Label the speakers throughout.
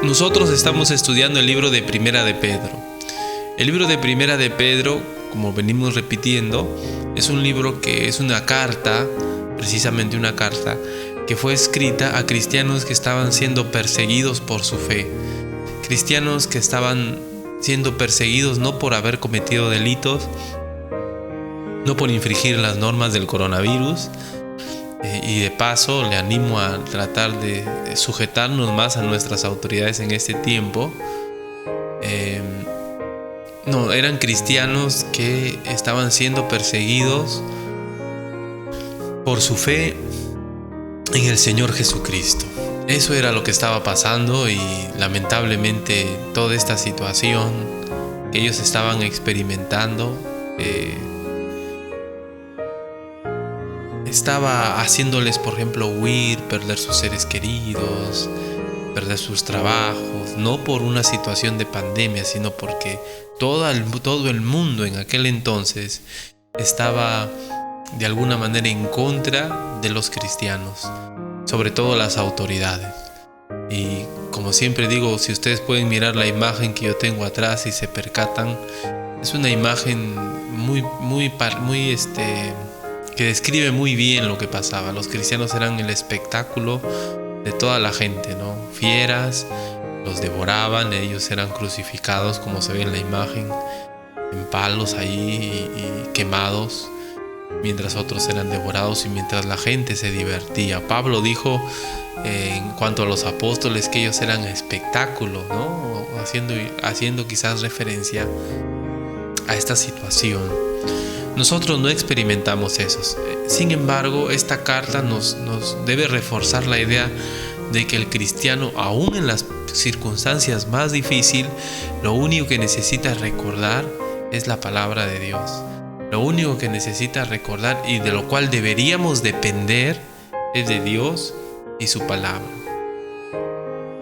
Speaker 1: Nosotros estamos estudiando el libro de Primera de Pedro. El libro de Primera de Pedro, como venimos repitiendo, es un libro que es una carta, precisamente una carta, que fue escrita a cristianos que estaban siendo perseguidos por su fe. Cristianos que estaban siendo perseguidos no por haber cometido delitos, no por infringir las normas del coronavirus. Y de paso le animo a tratar de sujetarnos más a nuestras autoridades en este tiempo. No, eran cristianos que estaban siendo perseguidos por su fe en el Señor Jesucristo. Eso era lo que estaba pasando, y lamentablemente toda esta situación que ellos estaban experimentando estaba haciéndoles, por ejemplo, huir, perder sus seres queridos, perder sus trabajos, no por una situación de pandemia, sino porque todo el mundo en aquel entonces estaba de alguna manera en contra de los cristianos, sobre todo las autoridades. Y como siempre digo, si ustedes pueden mirar la imagen que yo tengo atrás y se percatan, es una imagen que describe muy bien lo que pasaba. Los cristianos eran el espectáculo de toda la gente, ¿no? Fieras, los devoraban, ellos eran crucificados, como se ve en la imagen, en palos ahí y quemados, mientras otros eran devorados y mientras la gente se divertía. Pablo dijo en cuanto a los apóstoles que ellos eran espectáculo, ¿no? Haciendo quizás referencia a esta situación. Nosotros no experimentamos eso. Sin embargo, esta carta nos debe reforzar la idea de que el cristiano, aún en las circunstancias más difíciles, lo único que necesita recordar es la palabra de Dios. Lo único que necesita recordar y de lo cual deberíamos depender es de Dios y su palabra.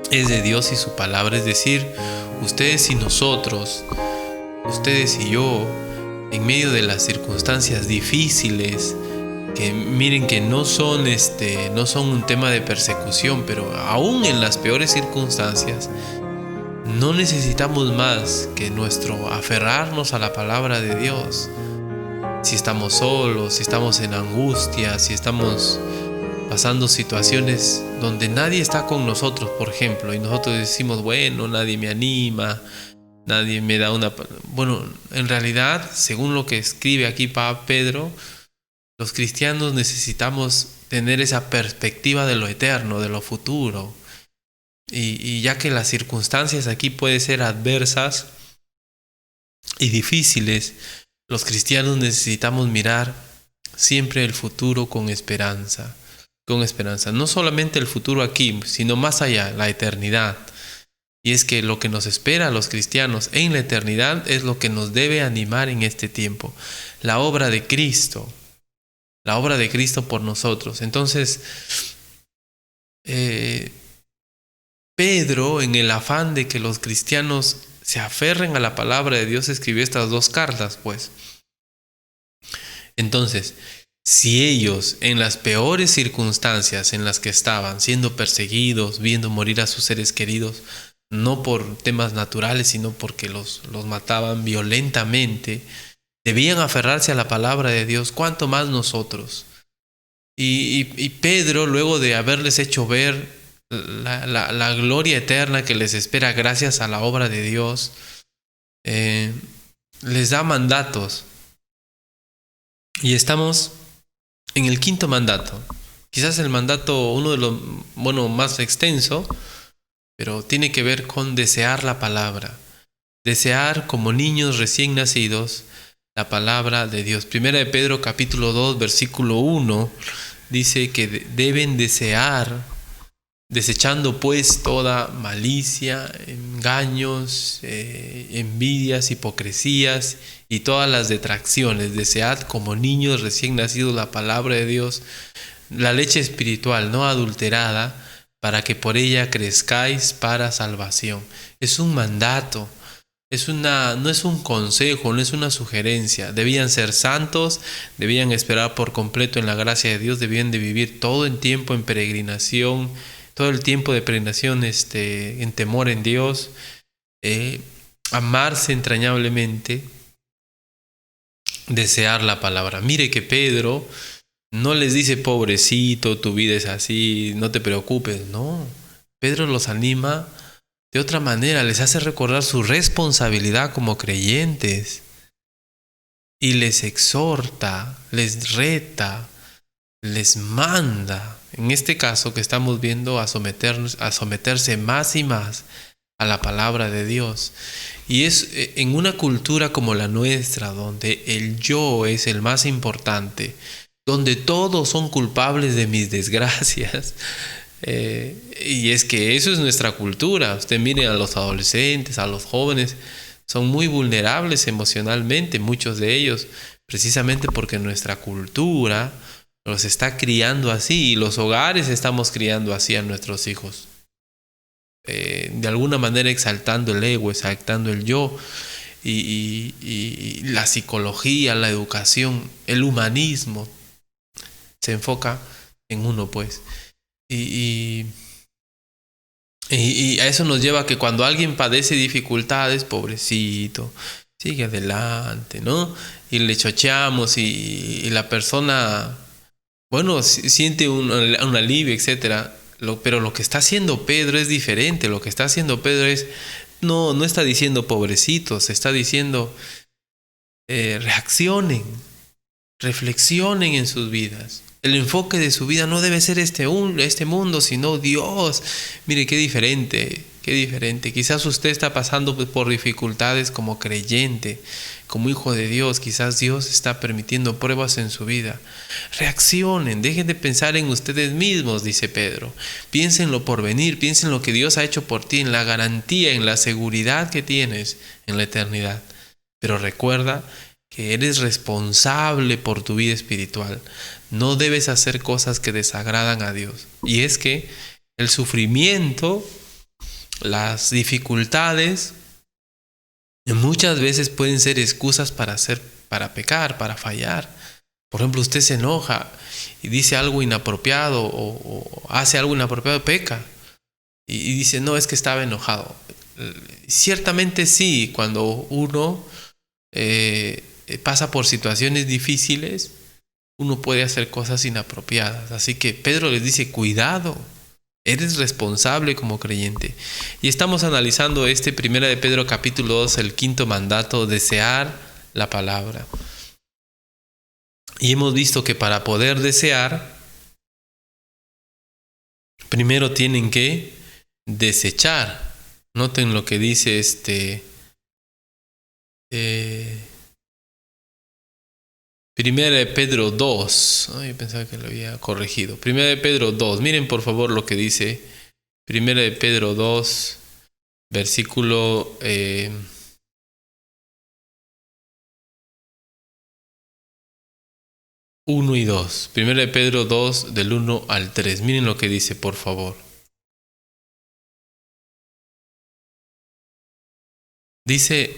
Speaker 1: Es de Dios y su palabra. Es decir, ustedes y nosotros, ustedes y yo, en medio de las circunstancias difíciles, que miren que no son un tema de persecución, pero aún en las peores circunstancias, no necesitamos más que nuestro aferrarnos a la palabra de Dios. Si estamos solos, si estamos en angustia, si estamos pasando situaciones donde nadie está con nosotros, por ejemplo, y nosotros decimos, bueno, nadie me anima, nadie me da una... Bueno, en realidad, según lo que escribe aquí Pedro, los cristianos necesitamos tener esa perspectiva de lo eterno, de lo futuro. Y ya que las circunstancias aquí pueden ser adversas y difíciles, los cristianos necesitamos mirar siempre el futuro con esperanza. Con esperanza. No solamente el futuro aquí, sino más allá, la eternidad. Y es que lo que nos espera a los cristianos en la eternidad es lo que nos debe animar en este tiempo. La obra de Cristo. La obra de Cristo por nosotros. Entonces, Pedro, en el afán de que los cristianos se aferren a la palabra de Dios, escribió estas dos cartas, pues. Entonces, si ellos, en las peores circunstancias en las que estaban, siendo perseguidos, viendo morir a sus seres queridos, no por temas naturales, sino porque los mataban violentamente, debían aferrarse a la palabra de Dios, ¿cuánto más nosotros? Y Pedro, luego de haberles hecho ver la gloria eterna que les espera gracias a la obra de Dios, les da mandatos. Y estamos en el quinto mandato. Quizás el mandato, uno de los más extenso, pero tiene que ver con desear la palabra. Desear como niños recién nacidos la palabra de Dios. Primera de Pedro capítulo 2 versículo 1 dice que deben desear, desechando pues toda malicia, engaños, envidias, hipocresías y todas las detracciones. Desead como niños recién nacidos la palabra de Dios, la leche espiritual no adulterada, para que por ella crezcáis para salvación. Es un mandato. No es un consejo, no es una sugerencia. Debían ser santos, debían esperar por completo en la gracia de Dios, debían de vivir todo el tiempo en peregrinación, todo el tiempo de peregrinación en temor en Dios, amarse entrañablemente, desear la palabra. Mire que Pedro no les dice, pobrecito, tu vida es así, no te preocupes. No, Pedro los anima de otra manera, les hace recordar su responsabilidad como creyentes y les exhorta, les reta, les manda, en este caso que estamos viendo, a someterse más y más a la palabra de Dios. Y es en una cultura como la nuestra, donde el yo es el más importante, donde todos son culpables de mis desgracias. Y es que eso es nuestra cultura. Usted mire a los adolescentes, a los jóvenes, son muy vulnerables emocionalmente, muchos de ellos, precisamente porque nuestra cultura los está criando así, y los hogares estamos criando así a nuestros hijos. De alguna manera exaltando el ego, exaltando el yo, y la psicología, la educación, el humanismo se enfoca en uno, pues. Y a eso nos lleva a que cuando alguien padece dificultades, pobrecito, sigue adelante, ¿no? Y le chocheamos y la persona, bueno, siente un alivio, etcétera. Pero lo que está haciendo Pedro es diferente. Lo que está haciendo Pedro es, no está diciendo pobrecitos, está diciendo reaccionen, reflexionen en sus vidas. El enfoque de su vida no debe ser este mundo, sino Dios. Mire, qué diferente, qué diferente. Quizás usted está pasando por dificultades como creyente, como hijo de Dios. Quizás Dios está permitiendo pruebas en su vida. Reaccionen, dejen de pensar en ustedes mismos, dice Pedro. Piensen en lo porvenir, piensen en lo que Dios ha hecho por ti, en la garantía, en la seguridad que tienes en la eternidad. Pero recuerda que eres responsable por tu vida espiritual. No debes hacer cosas que desagradan a Dios. Y es que el sufrimiento, las dificultades, muchas veces pueden ser excusas para pecar, para fallar. Por ejemplo, usted se enoja y dice algo inapropiado o hace algo inapropiado, peca. Y dice, no, es que estaba enojado. Ciertamente sí, cuando uno pasa por situaciones difíciles, uno puede hacer cosas inapropiadas. Así que Pedro les dice, cuidado, eres responsable como creyente. Y estamos analizando 1 de Pedro capítulo 2, el 5º mandato, desear la palabra. Y hemos visto que para poder desear, primero tienen que desechar. Noten lo que dice Primera de Pedro 2. Yo pensaba que lo había corregido. Primera de Pedro 2. Miren por favor lo que dice. Primera de Pedro 2, versículo 1 y 2. Primera de Pedro 2, del 1 al 3. Miren lo que dice, por favor. Dice: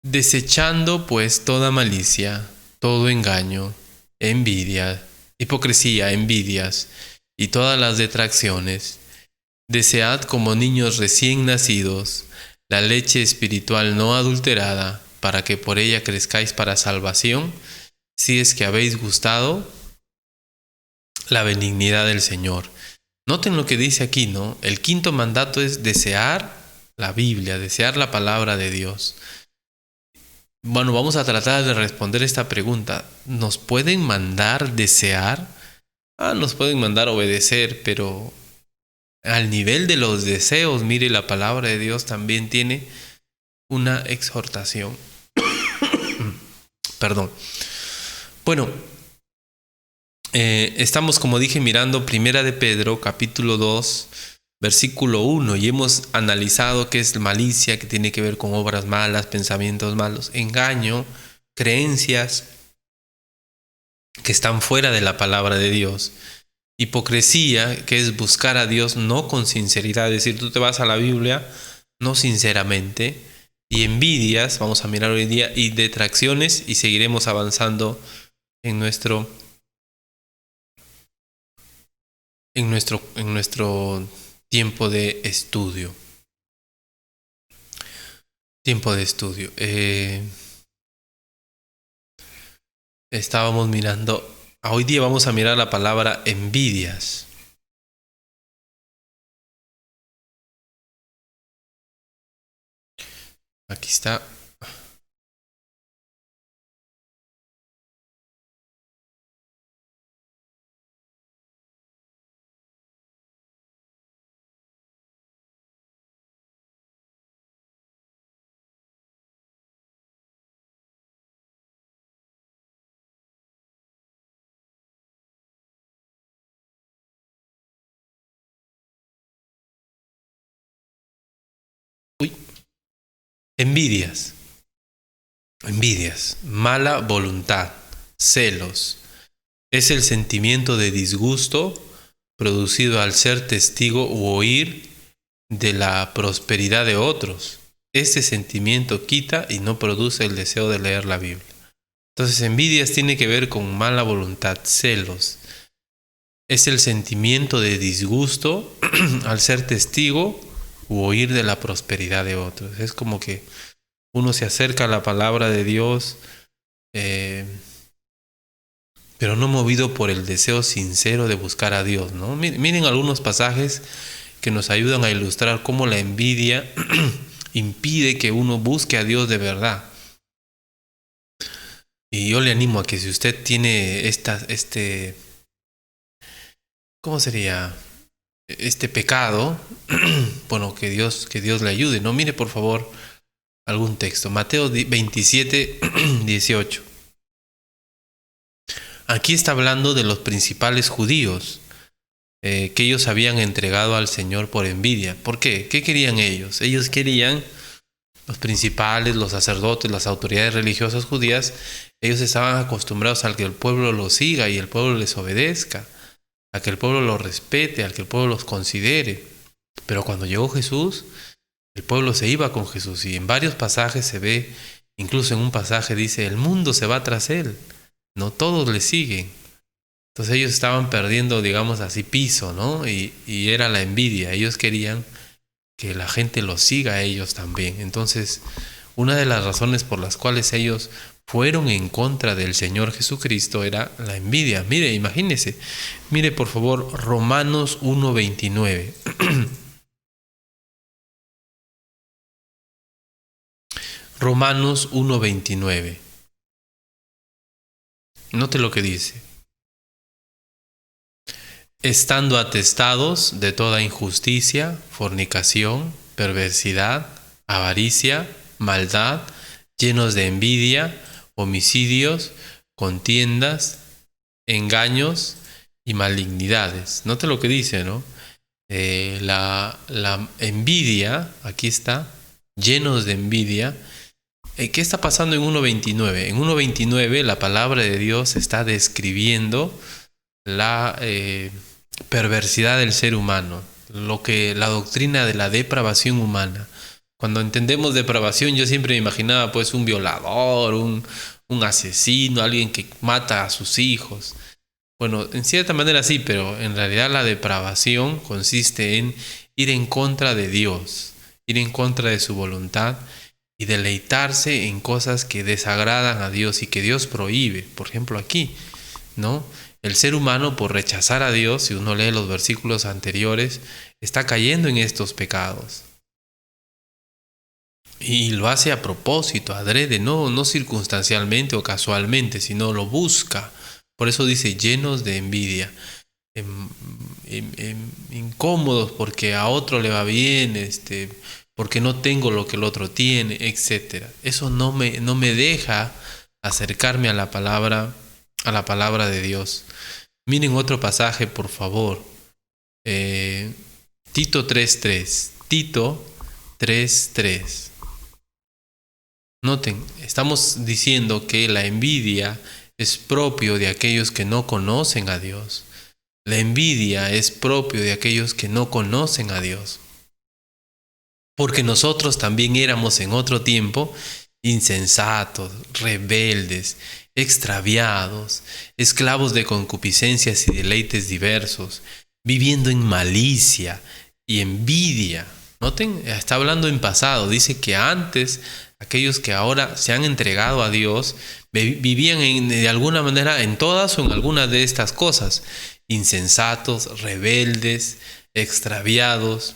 Speaker 1: desechando pues toda malicia, todo engaño, envidia, hipocresía, envidias y todas las detracciones, desead como niños recién nacidos la leche espiritual no adulterada, para que por ella crezcáis para salvación, si es que habéis gustado la benignidad del Señor. Noten lo que dice aquí, ¿no? El 5º mandato es desear la Biblia, desear la palabra de Dios. Bueno, vamos a tratar de responder esta pregunta. ¿Nos pueden mandar desear? Nos pueden mandar obedecer, pero al nivel de los deseos, mire, la palabra de Dios también tiene una exhortación. Perdón. Bueno, estamos, como dije, mirando Primera de Pedro, capítulo 2, versículo 1, y hemos analizado qué es malicia, que tiene que ver con obras malas, pensamientos malos, engaño, creencias que están fuera de la palabra de Dios, hipocresía, que es buscar a Dios no con sinceridad, es decir, tú te vas a la Biblia no sinceramente, y envidias, vamos a mirar hoy día, y detracciones, y seguiremos avanzando en nuestro en nuestro tiempo de estudio. Estábamos mirando, hoy día vamos a mirar la palabra envidias. Aquí está. Envidias. Envidias, mala voluntad, celos. Es el sentimiento de disgusto producido al ser testigo u oír de la prosperidad de otros. Este sentimiento quita y no produce el deseo de leer la Biblia. Entonces, envidias tiene que ver con mala voluntad, celos. Es el sentimiento de disgusto al ser testigo u oír de la prosperidad de otros. Es como que uno se acerca a la palabra de Dios, pero no movido por el deseo sincero de buscar a Dios, ¿no? Miren algunos pasajes que nos ayudan a ilustrar cómo la envidia impide que uno busque a Dios de verdad. Y yo le animo a que si usted tiene ¿cómo sería? Este pecado, bueno, que Dios le ayude, ¿no? Mire por favor algún texto. Mateo 27, 18. Aquí está hablando de los principales judíos que ellos habían entregado al Señor por envidia. ¿Por qué? ¿Qué querían ellos? Ellos querían, los principales, los sacerdotes, las autoridades religiosas judías, ellos estaban acostumbrados a que el pueblo los siga y el pueblo les obedezca, a que el pueblo los respete, a que el pueblo los considere. Pero cuando llegó Jesús, el pueblo se iba con Jesús y en varios pasajes se ve, incluso en un pasaje dice, el mundo se va tras él, no todos le siguen. Entonces ellos estaban perdiendo, digamos así, piso, ¿no? Y era la envidia, ellos querían que la gente los siga a ellos también. Entonces, una de las razones por las cuales ellos fueron en contra del Señor Jesucristo era la envidia. Mire, imagínese, mire por favor Romanos 1:29. Romanos 1:29. Note lo que dice. Estando atestados de toda injusticia, fornicación, perversidad, avaricia, maldad, llenos de envidia, homicidios, contiendas, engaños y malignidades. Note lo que dice, ¿no? La envidia, aquí está, llenos de envidia. ¿Qué está pasando en 1:29? En 1:29 la palabra de Dios está describiendo la perversidad del ser humano, la doctrina de la depravación humana. Cuando entendemos depravación, yo siempre me imaginaba pues un violador, un asesino, alguien que mata a sus hijos. Bueno, en cierta manera sí, pero en realidad la depravación consiste en ir en contra de Dios, ir en contra de su voluntad y deleitarse en cosas que desagradan a Dios y que Dios prohíbe. Por ejemplo aquí, ¿no? El ser humano, por rechazar a Dios, si uno lee los versículos anteriores, está cayendo en estos pecados. Y lo hace a propósito, adrede, no circunstancialmente o casualmente, sino lo busca. Por eso dice llenos de envidia, incómodos porque a otro le va bien, porque no tengo lo que el otro tiene, etc. Eso no me deja acercarme a la palabra de Dios. Miren otro pasaje, por favor. Tito 3:3. Tito 3:3. Noten, estamos diciendo que la envidia es propio de aquellos que no conocen a Dios. La envidia es propio de aquellos que no conocen a Dios. Porque nosotros también éramos en otro tiempo insensatos, rebeldes, extraviados, esclavos de concupiscencias y deleites diversos, viviendo en malicia y envidia. Noten, está hablando en pasado. Dice que antes, aquellos que ahora se han entregado a Dios, vivían de alguna manera en todas o en algunas de estas cosas. Insensatos, rebeldes, extraviados,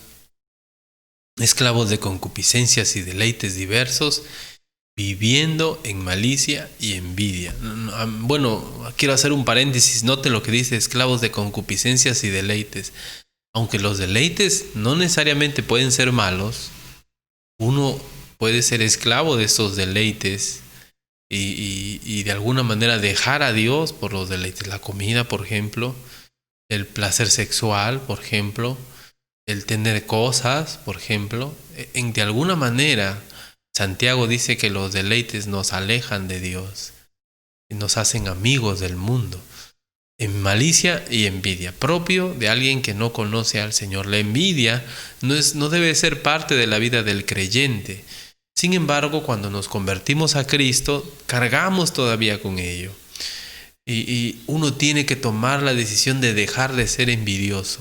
Speaker 1: esclavos de concupiscencias y deleites diversos, viviendo en malicia y envidia. Bueno, quiero hacer un paréntesis. Note lo que dice: esclavos de concupiscencias y deleites. Aunque los deleites no necesariamente pueden ser malos, uno puede ser esclavo de esos deleites y de alguna manera dejar a Dios por los deleites. La comida, por ejemplo, el placer sexual, por ejemplo, el tener cosas, por ejemplo. De alguna manera, Santiago dice que los deleites nos alejan de Dios y nos hacen amigos del mundo. En malicia y envidia, propio de alguien que no conoce al Señor. La envidia no debe ser parte de la vida del creyente. Sin embargo, cuando nos convertimos a Cristo, cargamos todavía con ello. Y uno tiene que tomar la decisión de dejar de ser envidioso.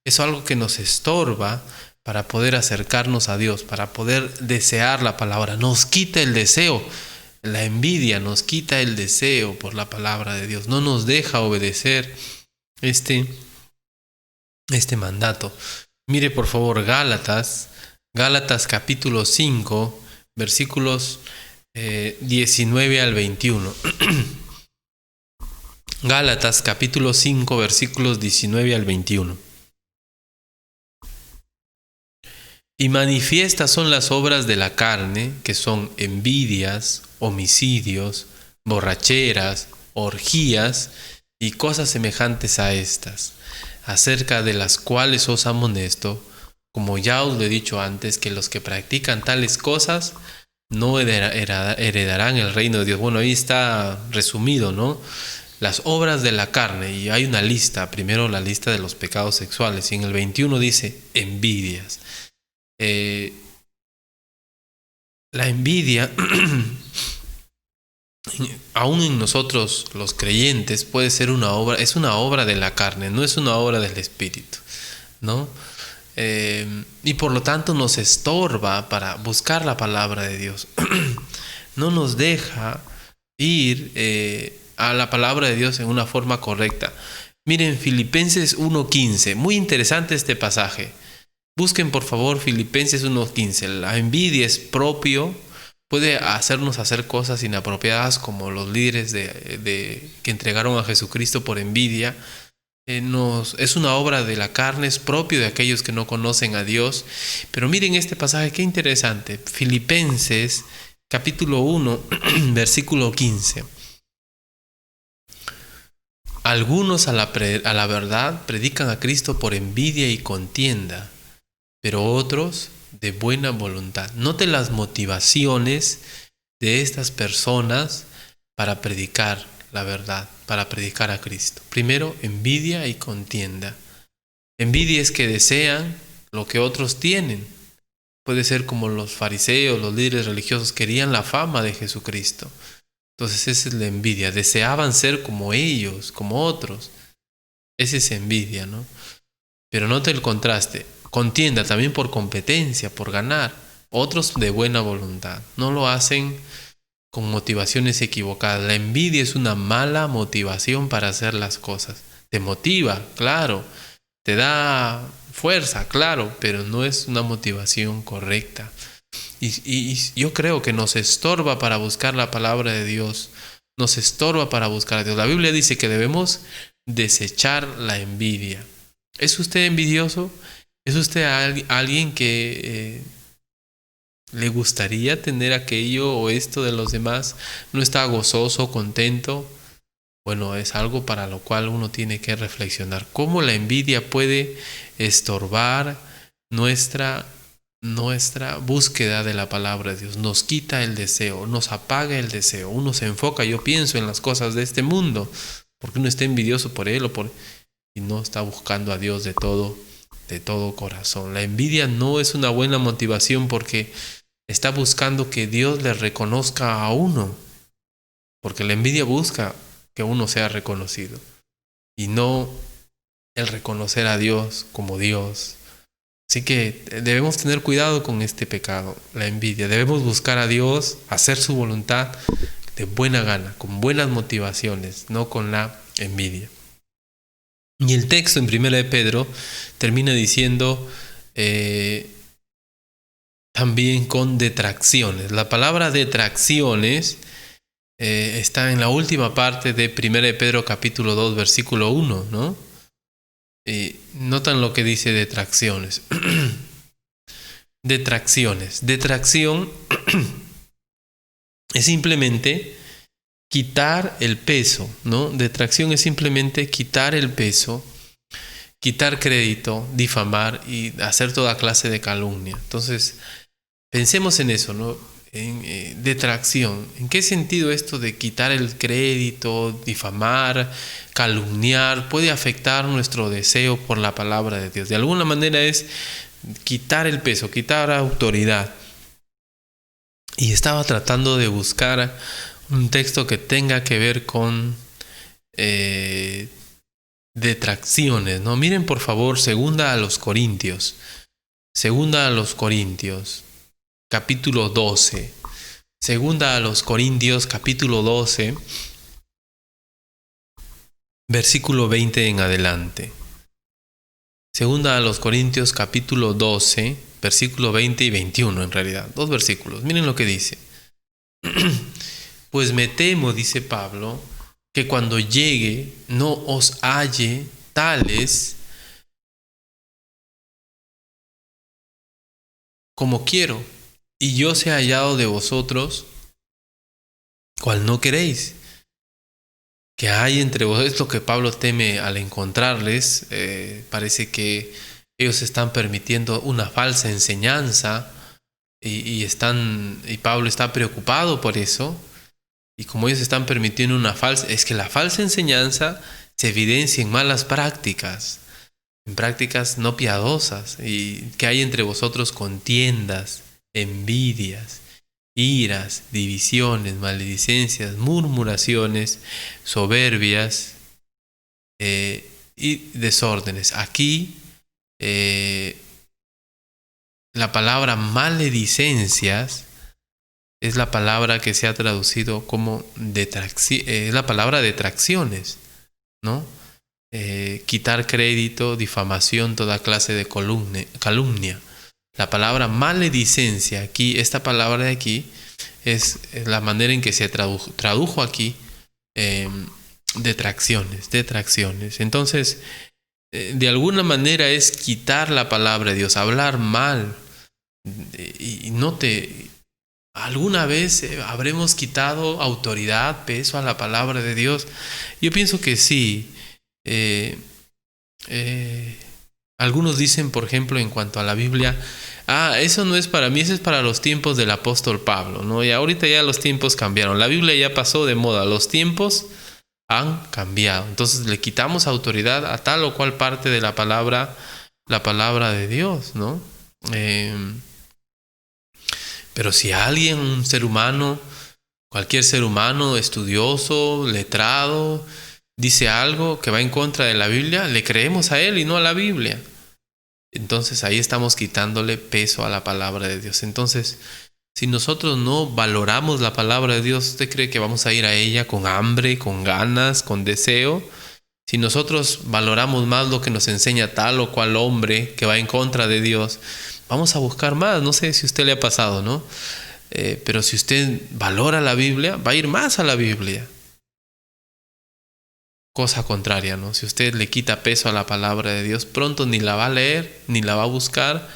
Speaker 1: Es algo que nos estorba para poder acercarnos a Dios, para poder desear la palabra. Nos quita el deseo. La envidia nos quita el deseo por la palabra de Dios. No nos deja obedecer este mandato. Mire por favor Gálatas capítulo 5, versículos 19 al 21. Gálatas capítulo 5, versículos 19 al 21. Y manifiestas son las obras de la carne, que son envidias, homicidios, borracheras, orgías y cosas semejantes a estas, acerca de las cuales os amonesto, como ya os lo he dicho antes, que los que practican tales cosas no heredarán el reino de Dios. Bueno, ahí está resumido, ¿no? Las obras de la carne, y hay una lista. Primero la lista de los pecados sexuales, y en el 21 dice envidias. La envidia, aún en nosotros los creyentes, puede ser una obra, es una obra de la carne, no es una obra del espíritu, ¿no? Y por lo tanto nos estorba para buscar la palabra de Dios. No nos deja ir a la palabra de Dios en una forma correcta. Miren, Filipenses 1:15, muy interesante este pasaje. Busquen por favor Filipenses 1:15. La envidia es propio, puede hacernos hacer cosas inapropiadas, como los líderes que entregaron a Jesucristo por envidia. Es una obra de la carne, es propio de aquellos que no conocen a Dios. Pero miren este pasaje, qué interesante. Filipenses capítulo 1, versículo 15. Algunos a la verdad predican a Cristo por envidia y contienda, pero otros de buena voluntad. Note las motivaciones de estas personas para predicar la verdad, para predicar a Cristo. Primero, envidia y contienda. Envidia es que desean lo que otros tienen. Puede ser como los fariseos, los líderes religiosos querían la fama de Jesucristo. Entonces esa es la envidia. Deseaban ser como ellos, como otros. Esa es envidia, ¿no? Pero note el contraste. Contienda también por competencia, por ganar. Otros de buena voluntad. No lo hacen con motivaciones equivocadas. La envidia es una mala motivación para hacer las cosas. Te motiva, claro. Te da fuerza, claro, pero no es una motivación correcta. Y yo creo que nos estorba para buscar la palabra de Dios. Nos estorba para buscar a Dios. La Biblia dice que debemos desechar la envidia. ¿Es usted envidioso? ¿Es usted alguien que le gustaría tener aquello o esto de los demás? ¿No está gozoso, contento? Bueno, es algo para lo cual uno tiene que reflexionar. ¿Cómo la envidia puede estorbar nuestra búsqueda de la palabra de Dios? Nos quita el deseo, nos apaga el deseo. Uno se enfoca, yo pienso, en las cosas de este mundo, porque uno está envidioso por él y no está buscando a Dios de todo corazón. La envidia no es una buena motivación porque está buscando que Dios le reconozca a uno, porque la envidia busca que uno sea reconocido y no el reconocer a Dios como Dios. Así que debemos tener cuidado con este pecado, la envidia. Debemos buscar a Dios, hacer su voluntad de buena gana, con buenas motivaciones, no con la envidia. Y el texto en 1 de Pedro termina diciendo también con detracciones. La palabra detracciones está en la última parte de 1 de Pedro capítulo 2, versículo 1, ¿no? Notan lo que dice detracciones. Detracciones. Detracción es simplemente quitar el peso, ¿no? Detracción es simplemente quitar el peso, quitar crédito, difamar y hacer toda clase de calumnia. Entonces, pensemos en eso, ¿no? En detracción. ¿En qué sentido esto de quitar el crédito, difamar, calumniar puede afectar nuestro deseo por la palabra de Dios? De alguna manera es quitar el peso, quitar autoridad. Y estaba tratando de buscar un texto que tenga que ver con detracciones, ¿no? Miren por favor, segunda a los Corintios, capítulo 12. Segunda a los Corintios, capítulo 12, versículo 20 en adelante. Segunda a los Corintios, capítulo 12, versículo 20 y 21 en realidad. 2 versículos. Miren lo que dice. Pues me temo, dice Pablo, que cuando llegue no os halle tales como quiero, y yo sea hallado de vosotros, cual no queréis. Que hay entre vosotros, esto que Pablo teme al encontrarles, parece que ellos están permitiendo una falsa enseñanza y Pablo está preocupado por eso. Y como ellos están permitiendo es que la falsa enseñanza se evidencia en malas prácticas, en prácticas no piadosas, y que hay entre vosotros contiendas, envidias, iras, divisiones, maledicencias, murmuraciones, soberbias y desórdenes. Aquí la palabra maledicencias es la palabra que se ha traducido como es la palabra detracciones, ¿no? Quitar crédito, difamación, toda clase de calumnia. La palabra maledicencia, aquí, esta palabra de aquí, es la manera en que se tradujo aquí detracciones. Entonces, de alguna manera es quitar la palabra de Dios, hablar mal. ¿Alguna vez habremos quitado autoridad, peso a la palabra de Dios? Yo pienso que sí. Algunos dicen, por ejemplo, en cuanto a la Biblia, eso no es para mí, eso es para los tiempos del apóstol Pablo, ¿no? Y ahorita ya los tiempos cambiaron. La Biblia ya pasó de moda, los tiempos han cambiado. Entonces le quitamos autoridad a tal o cual parte de la palabra de Dios, ¿no? Pero si alguien, un ser humano, cualquier ser humano estudioso, letrado, dice algo que va en contra de la Biblia, le creemos a él y no a la Biblia. Entonces ahí estamos quitándole peso a la palabra de Dios. Entonces, si nosotros no valoramos la palabra de Dios, ¿usted cree que vamos a ir a ella con hambre, con ganas, con deseo? Si nosotros valoramos más lo que nos enseña tal o cual hombre que va en contra de Dios, vamos a buscar más. No sé si a usted le ha pasado, ¿no? Pero si usted valora la Biblia, va a ir más a la Biblia. Cosa contraria, ¿no? Si usted le quita peso a la palabra de Dios, pronto ni la va a leer, ni la va a buscar,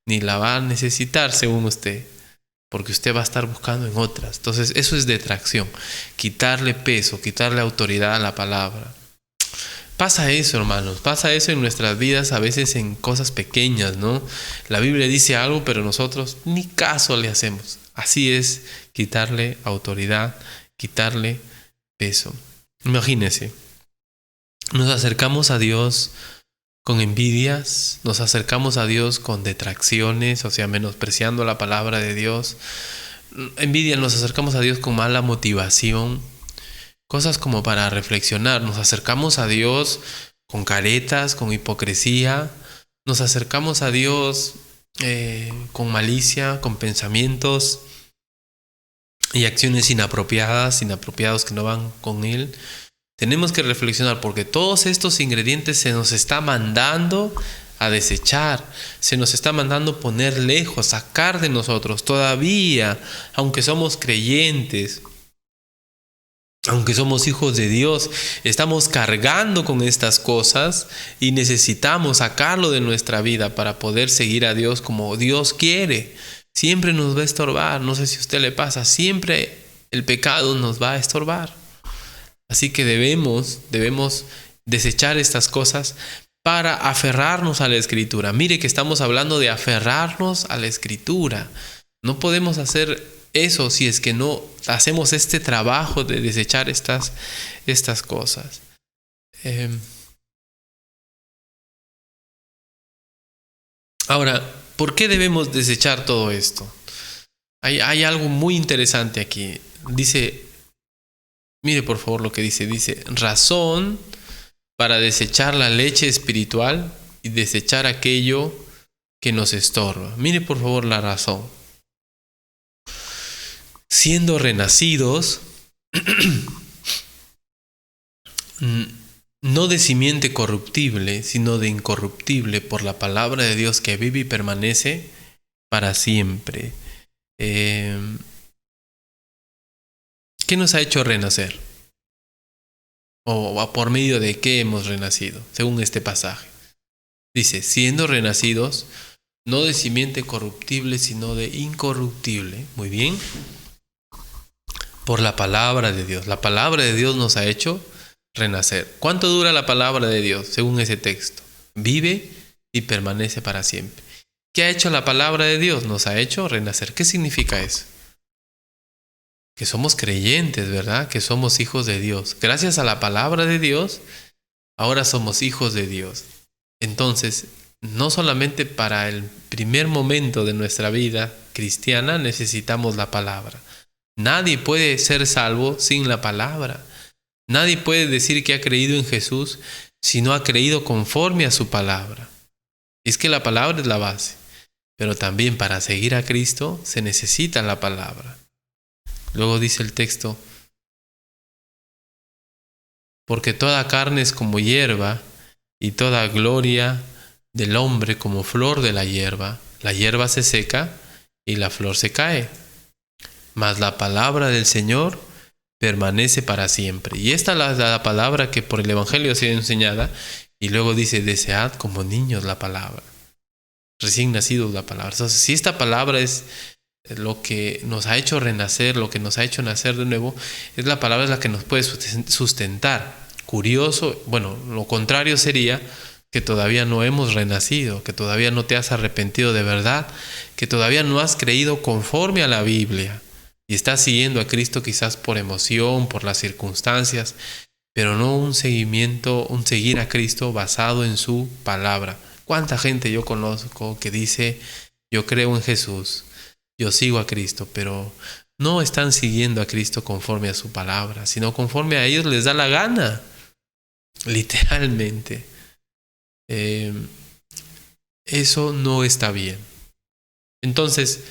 Speaker 1: ni la va a necesitar según usted, porque usted va a estar buscando en otras. Entonces eso es detracción, quitarle peso, quitarle autoridad a la palabra. Pasa eso, hermanos, pasa eso en nuestras vidas, a veces en cosas pequeñas, ¿no? La Biblia dice algo, pero nosotros ni caso le hacemos. Así es quitarle autoridad, quitarle peso. Imagínense, nos acercamos a Dios con envidias, nos acercamos a Dios con detracciones, o sea, menospreciando la palabra de Dios. Envidia, nos acercamos a Dios con mala motivación. Cosas como para reflexionar. Nos acercamos a Dios con caretas, con hipocresía. Nos acercamos a Dios con malicia, con pensamientos y acciones inapropiados que no van con Él. Tenemos que reflexionar, porque todos estos ingredientes se nos está mandando a desechar, se nos está mandando poner lejos, sacar de nosotros. Todavía, aunque somos creyentes, aunque somos hijos de Dios, estamos cargando con estas cosas y necesitamos sacarlo de nuestra vida para poder seguir a Dios como Dios quiere. Siempre nos va a estorbar, no sé si a usted le pasa, siempre el pecado nos va a estorbar. Así que debemos desechar estas cosas para aferrarnos a la Escritura. Mire que estamos hablando de aferrarnos a la Escritura. No podemos hacer eso si es que no hacemos este trabajo de desechar estas cosas. Ahora, ¿por qué debemos desechar todo esto? Hay algo muy interesante aquí. Dice, mire por favor lo que dice, razón para desechar la leche espiritual y desechar aquello que nos estorba. Mire por favor la razón. Siendo renacidos, no de simiente corruptible, sino de incorruptible, por la palabra de Dios que vive y permanece para siempre. ¿Qué nos ha hecho renacer? ¿O por medio de qué hemos renacido? Según este pasaje. Dice, siendo renacidos, no de simiente corruptible, sino de incorruptible. Muy bien. Por la palabra de Dios. La palabra de Dios nos ha hecho renacer. ¿Cuánto dura la palabra de Dios? Según ese texto. Vive y permanece para siempre. ¿Qué ha hecho la palabra de Dios? Nos ha hecho renacer. ¿Qué significa eso? Que somos creyentes, ¿verdad? Que somos hijos de Dios. Gracias a la palabra de Dios, ahora somos hijos de Dios. Entonces, no solamente para el primer momento de nuestra vida cristiana necesitamos la palabra. Nadie puede ser salvo sin la palabra. Nadie puede decir que ha creído en Jesús si no ha creído conforme a su palabra. Es que la palabra es la base. Pero también para seguir a Cristo se necesita la palabra. Luego dice el texto, porque toda carne es como hierba y toda gloria del hombre como flor de la hierba. La hierba se seca y la flor se cae. Mas la palabra del Señor permanece para siempre. Y esta es la palabra que por el Evangelio ha sido enseñada. Y luego dice, desead como niños la palabra. Recién nacidos la palabra. Entonces, si esta palabra es lo que nos ha hecho renacer, lo que nos ha hecho nacer de nuevo, es la palabra la que nos puede sustentar. Curioso, bueno, lo contrario sería que todavía no hemos renacido, que todavía no te has arrepentido de verdad, que todavía no has creído conforme a la Biblia y estás siguiendo a Cristo quizás por emoción, por las circunstancias, pero no un seguir a Cristo basado en su palabra. ¿Cuánta gente yo conozco que dice, yo creo en Jesús, yo sigo a Cristo, pero no están siguiendo a Cristo conforme a su palabra, sino conforme a ellos les da la gana, literalmente? Eso no está bien. Entonces,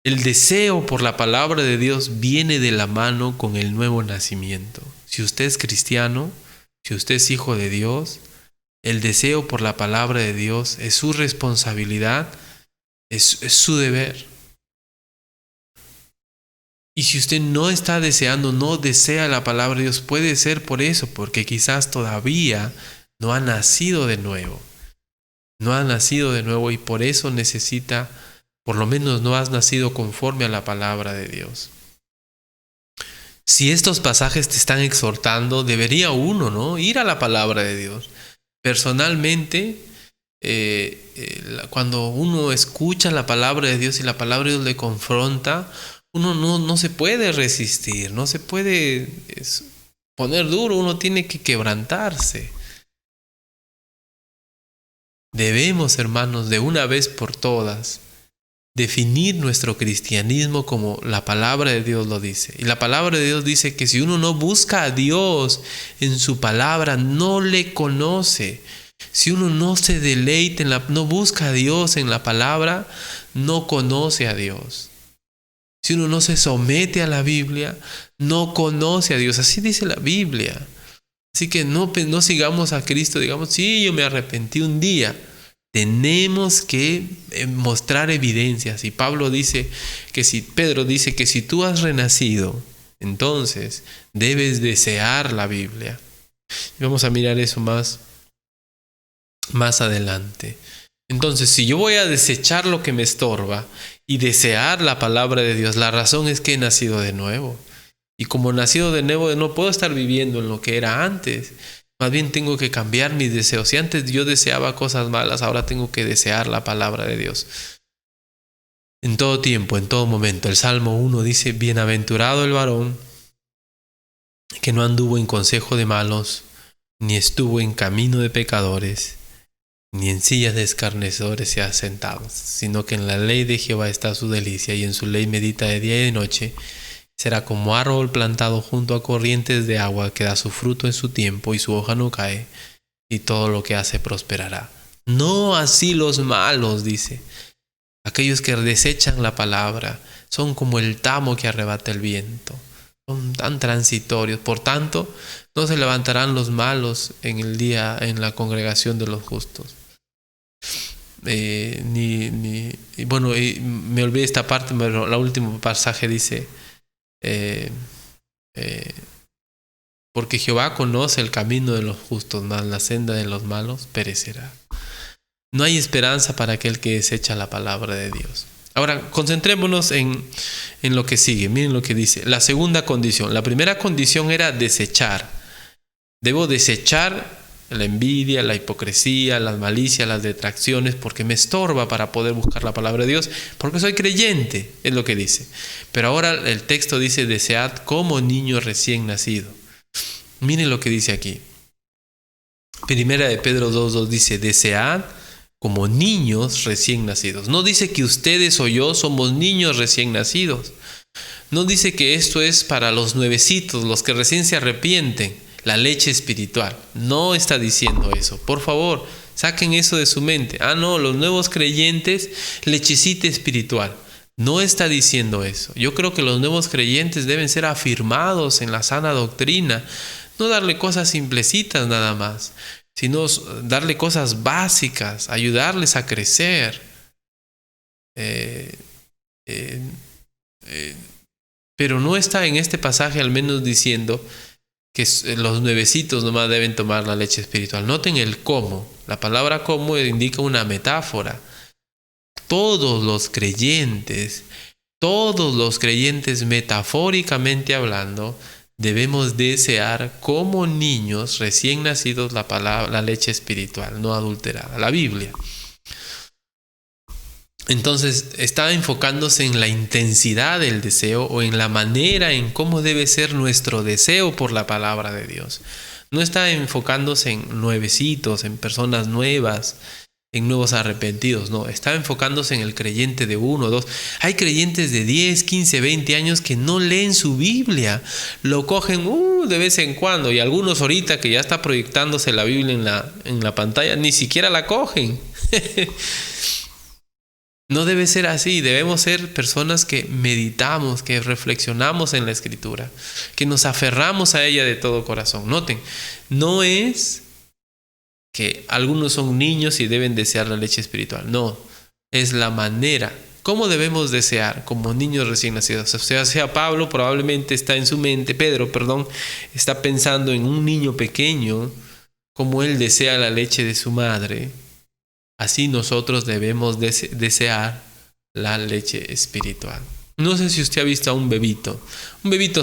Speaker 1: el deseo por la palabra de Dios viene de la mano con el nuevo nacimiento. Si usted es cristiano, si usted es hijo de Dios, el deseo por la palabra de Dios es su responsabilidad, es su deber. Y si usted no está deseando, no desea la palabra de Dios, puede ser por eso, porque quizás todavía no ha nacido de nuevo. No ha nacido de nuevo y por eso necesita, por lo menos no has nacido conforme a la palabra de Dios. Si estos pasajes te están exhortando, debería uno, ¿no?, ir a la palabra de Dios. Personalmente, cuando uno escucha la palabra de Dios y la palabra de Dios le confronta, uno no se puede resistir, no se puede poner duro, uno tiene que quebrantarse. Debemos, hermanos, de una vez por todas, definir nuestro cristianismo como la palabra de Dios lo dice. Y la palabra de Dios dice que si uno no busca a Dios en su palabra, no le conoce. Si uno no se deleita no busca a Dios en la palabra, no conoce a Dios. Si uno no se somete a la Biblia, no conoce a Dios. Así dice la Biblia. Así que no sigamos a Cristo, digamos, sí, yo me arrepentí un día. Tenemos que mostrar evidencias. Y Pedro dice que si tú has renacido, entonces debes desear la Biblia. Y vamos a mirar eso más adelante. Entonces, si yo voy a desechar lo que me estorba y desear la palabra de Dios, la razón es que he nacido de nuevo. Y como nacido de nuevo, no puedo estar viviendo en lo que era antes. Más bien tengo que cambiar mis deseos. Si antes yo deseaba cosas malas, ahora tengo que desear la palabra de Dios. En todo tiempo, en todo momento. El Salmo 1 dice, bienaventurado el varón que no anduvo en consejo de malos, ni estuvo en camino de pecadores, ni en sillas de escarnecedores se ha sentado, sino que en la ley de Jehová está su delicia, y en su ley medita de día y de noche. Será como árbol plantado junto a corrientes de agua, que da su fruto en su tiempo, y su hoja no cae, y todo lo que hace prosperará. No así los malos, dice. Aquellos que desechan la palabra son como el tamo que arrebata el viento. Son tan transitorios. Por tanto, no se levantarán los malos en el día, en la congregación de los justos. Bueno, me olvidé esta parte, pero el último pasaje dice, porque Jehová conoce el camino de los justos, mas la senda de los malos perecerá. No hay esperanza para aquel que desecha la palabra de Dios. Ahora, concentrémonos en lo que sigue. Miren lo que dice. La segunda condición. La primera condición era desechar. Debo desechar la envidia, la hipocresía, las malicias, las detracciones, porque me estorba para poder buscar la palabra de Dios, porque soy creyente, es lo que dice. Pero ahora el texto dice, desead como niño recién nacido. Miren lo que dice aquí. Primera de Pedro 2:2 dice, desead como niños recién nacidos. No dice que ustedes o yo somos niños recién nacidos. No dice que esto es para los nuevecitos, los que recién se arrepienten, la leche espiritual. No está diciendo eso. Por favor, saquen eso de su mente. No, los nuevos creyentes, lechecita espiritual. No está diciendo eso. Yo creo que los nuevos creyentes deben ser afirmados en la sana doctrina. No darle cosas simplecitas nada más, sino darle cosas básicas, ayudarles a crecer. Pero no está en este pasaje al menos diciendo que los nuevecitos nomás deben tomar la leche espiritual. Noten el cómo. La palabra cómo indica una metáfora. Todos los creyentes metafóricamente hablando, debemos desear como niños recién nacidos la leche espiritual, no adulterada, la Biblia. Entonces está enfocándose en la intensidad del deseo o en la manera en cómo debe ser nuestro deseo por la palabra de Dios. No está enfocándose en nuevecitos, en personas nuevas, en nuevos arrepentidos. No, está enfocándose en el creyente de 1 o 2. Hay creyentes de 10, 15, 20 años que no leen su Biblia. Lo cogen de vez en cuando. Y algunos ahorita que ya está proyectándose la Biblia en la pantalla, ni siquiera la cogen. No debe ser así. Debemos ser personas que meditamos, que reflexionamos en la Escritura, que nos aferramos a ella de todo corazón. Noten, no es que algunos son niños y deben desear la leche espiritual. No, es la manera. ¿Cómo debemos desear como niños recién nacidos? O sea, Pedro probablemente está pensando en un niño pequeño, como él desea la leche de su madre. Así nosotros debemos desear la leche espiritual. No sé si usted ha visto a un bebito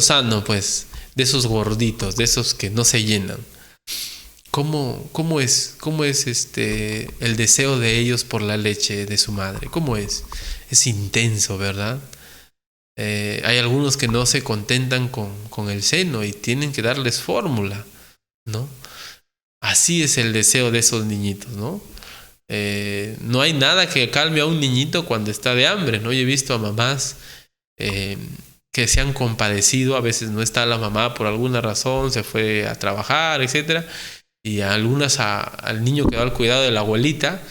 Speaker 1: sano, pues, de esos gorditos, de esos que no se llenan. ¿Cómo es el deseo de ellos por la leche de su madre? ¿Cómo es? Es intenso, ¿verdad? Hay algunos que no se contentan con el seno y tienen que darles fórmula, ¿no? Así es el deseo de esos niñitos, ¿no? No hay nada que calme a un niñito cuando está de hambre, ¿no? Yo he visto a mamás que se han compadecido. A veces no está la mamá por alguna razón, se fue a trabajar, etcétera, y algunas al niño quedó al cuidado de la abuelita,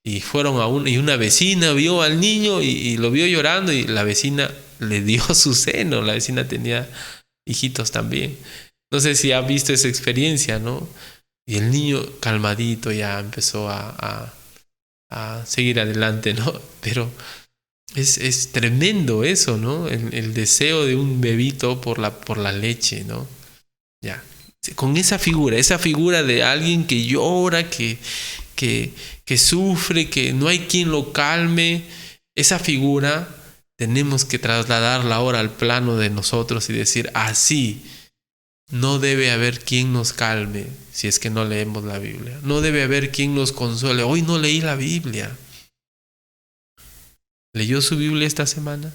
Speaker 1: y fueron y una vecina vio al niño y lo vio llorando, y la vecina le dio su seno. La vecina tenía hijitos también. No sé si ha visto esa experiencia, ¿no? Y el niño calmadito ya empezó a seguir adelante, ¿no? Pero es tremendo eso, ¿no? El deseo de un bebito por la leche, ¿no? Ya. Con esa figura de alguien que llora, que sufre, que no hay quien lo calme, esa figura tenemos que trasladarla ahora al plano de nosotros y decir, así no debe haber quien nos calme si es que no leemos la Biblia. No debe haber quien nos consuele. Hoy no leí la Biblia. ¿Leyó su Biblia esta semana?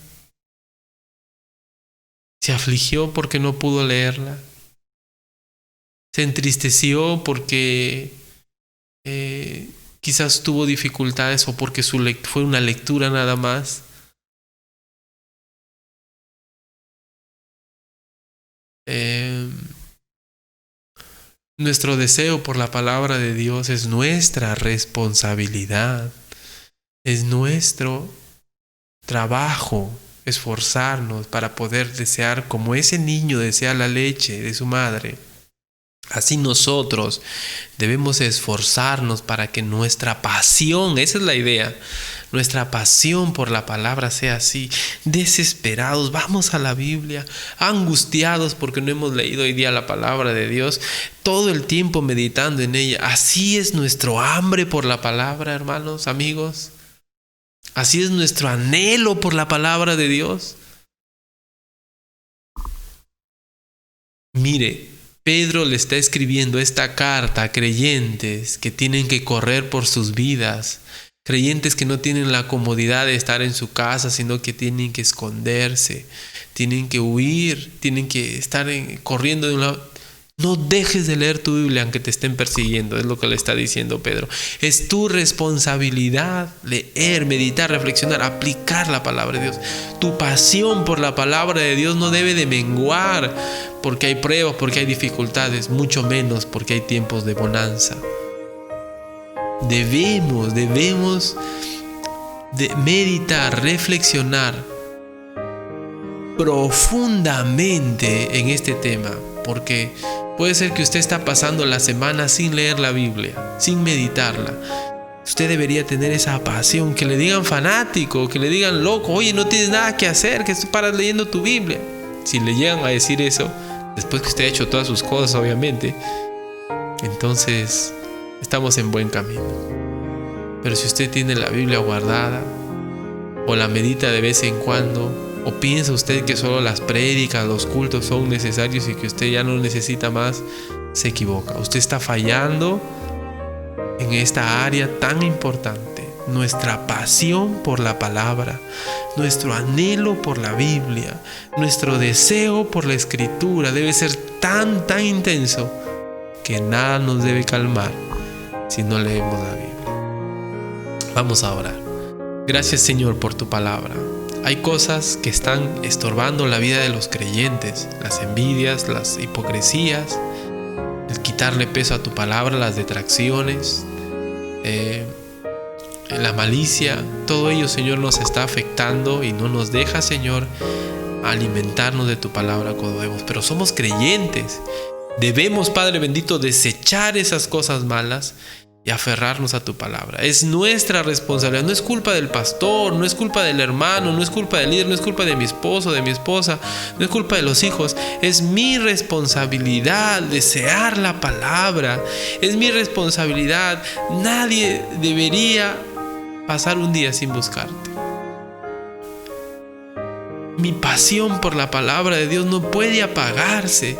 Speaker 1: ¿Se afligió porque no pudo leerla? ¿Se entristeció porque quizás tuvo dificultades, o porque fue una lectura nada más? Nuestro deseo por la palabra de Dios es nuestra responsabilidad, es nuestro trabajo esforzarnos para poder desear, como ese niño desea la leche de su madre. Así nosotros debemos esforzarnos para que nuestra pasión, esa es la idea, nuestra pasión por la palabra sea así. Desesperados, vamos a la Biblia, angustiados porque no hemos leído hoy día la palabra de Dios, todo el tiempo meditando en ella. Así es nuestro hambre por la palabra, hermanos, amigos. Así es nuestro anhelo por la palabra de Dios. Mire, Pedro le está escribiendo esta carta a creyentes que tienen que correr por sus vidas, creyentes que no tienen la comodidad de estar en su casa, sino que tienen que esconderse, tienen que huir, tienen que estar corriendo de un lado. No dejes de leer tu Biblia aunque te estén persiguiendo, es lo que le está diciendo Pedro. Es tu responsabilidad leer, meditar, reflexionar, aplicar la palabra de Dios. Tu pasión por la palabra de Dios no debe de menguar porque hay pruebas, porque hay dificultades, mucho menos porque hay tiempos de bonanza. Debemos de meditar, reflexionar profundamente en este tema, porque puede ser que usted está pasando la semana sin leer la Biblia, sin meditarla. Usted debería tener esa pasión, que le digan fanático, que le digan loco, oye, no tienes nada que hacer, que paras leyendo tu Biblia. Si le llegan a decir eso, después que usted ha hecho todas sus cosas, obviamente, entonces estamos en buen camino. Pero si usted tiene la Biblia guardada, o la medita de vez en cuando, o piensa usted que solo las prédicas, los cultos son necesarios y que usted ya no necesita más, se equivoca. Usted está fallando en esta área tan importante. Nuestra pasión por la palabra, nuestro anhelo por la Biblia, nuestro deseo por la Escritura debe ser tan intenso que nada nos debe calmar si no leemos la Biblia. Vamos a orar. Gracias, Señor, por tu palabra. Hay cosas que están estorbando la vida de los creyentes, las envidias, las hipocresías, el quitarle peso a tu palabra, las detracciones, la malicia. Todo ello, Señor, nos está afectando y no nos deja, Señor, alimentarnos de tu palabra como debemos. Pero somos creyentes. Debemos, Padre bendito, desechar esas cosas malas y aferrarnos a tu palabra. Es nuestra responsabilidad. No es culpa del pastor, no es culpa del hermano, no es culpa del líder, no es culpa de mi esposo, de mi esposa, no es culpa de los hijos. Es mi responsabilidad desear la palabra. Es mi responsabilidad. Nadie debería pasar un día sin buscarte. Mi pasión por la palabra de Dios no puede apagarse.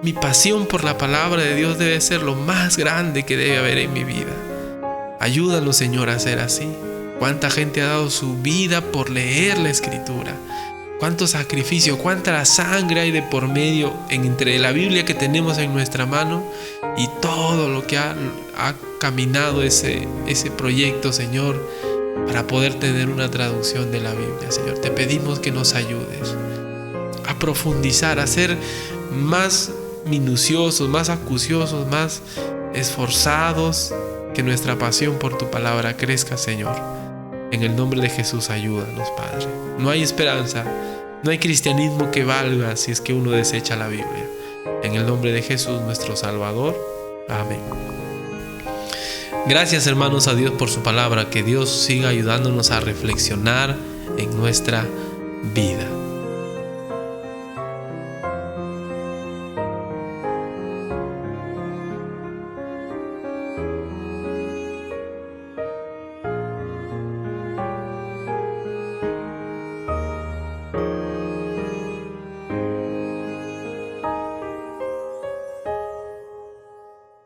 Speaker 1: Mi pasión por la palabra de Dios debe ser lo más grande que debe haber en mi vida. Ayúdanos, Señor, a ser así. Cuánta gente ha dado su vida por leer la Escritura. Cuánto sacrificio, cuánta sangre hay de por medio entre la Biblia que tenemos en nuestra mano y todo lo que ha caminado ese proyecto, Señor, para poder tener una traducción de la Biblia, Señor. Te pedimos que nos ayudes a profundizar, a ser más minuciosos, más acuciosos, más esforzados, que nuestra pasión por tu palabra crezca, Señor. En el nombre de Jesús, ayúdanos, Padre. No hay esperanza, no hay cristianismo que valga si es que uno desecha la Biblia. En el nombre de Jesús, nuestro Salvador. Amén. Gracias, hermanos, a Dios por su palabra. Que Dios siga ayudándonos a reflexionar en nuestra vida.